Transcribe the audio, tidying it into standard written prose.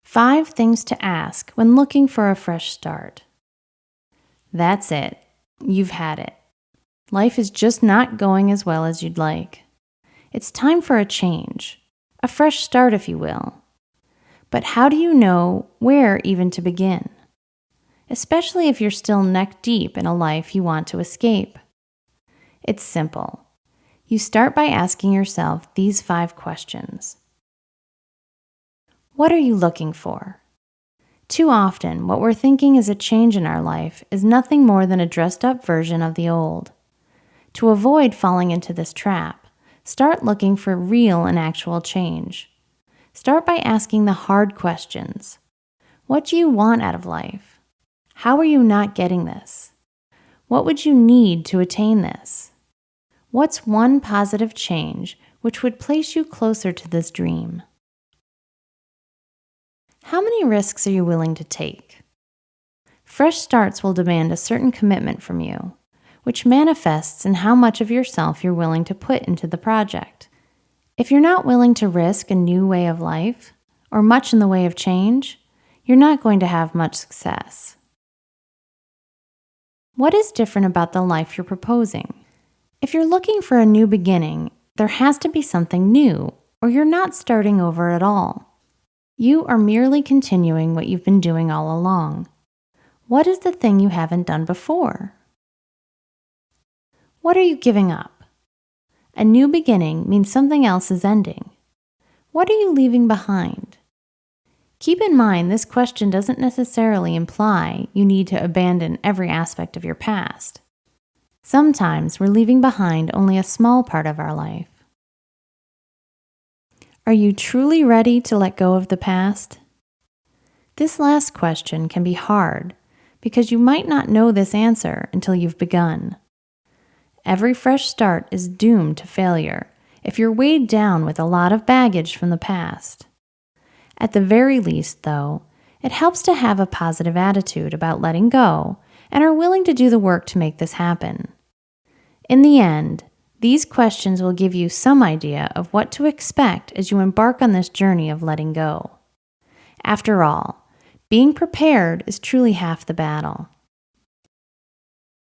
5 things to ask when looking for a fresh start. That's it. You've had it. Life is just not going as well as you'd like. It's time for a change, a fresh start, if you will. But how do you know where even to begin? Especially if you're still neck deep in a life you want to escape. It's simple. You start by asking yourself these 5 questions. What are you looking for? Too often, what we're thinking is a change in our life is nothing more than a dressed-up version of the old. To avoid falling into this trap, start looking for real and actual change. Start by asking the hard questions. What do you want out of life? How are you not getting this? What would you need to attain this? What's one positive change which would place you closer to this dream? How many risks are you willing to take? Fresh starts will demand a certain commitment from you, which manifests in how much of yourself you're willing to put into the project. If you're not willing to risk a new way of life, or much in the way of change, you're not going to have much success. What is different about the life you're proposing? If you're looking for a new beginning, there has to be something new, or you're not starting over at all. You are merely continuing what you've been doing all along. What is the thing you haven't done before? What are you giving up? A new beginning means something else is ending. What are you leaving behind? Keep in mind, this question doesn't necessarily imply you need to abandon every aspect of your past. Sometimes we're leaving behind only a small part of our life. Are you truly ready to let go of the past? This last question can be hard because you might not know this answer until you've begun. Every fresh start is doomed to failure if you're weighed down with a lot of baggage from the past. At the very least, though, it helps to have a positive attitude about letting go and are willing to do the work to make this happen. In the end, these questions will give you some idea of what to expect as you embark on this journey of letting go. After all, being prepared is truly half the battle.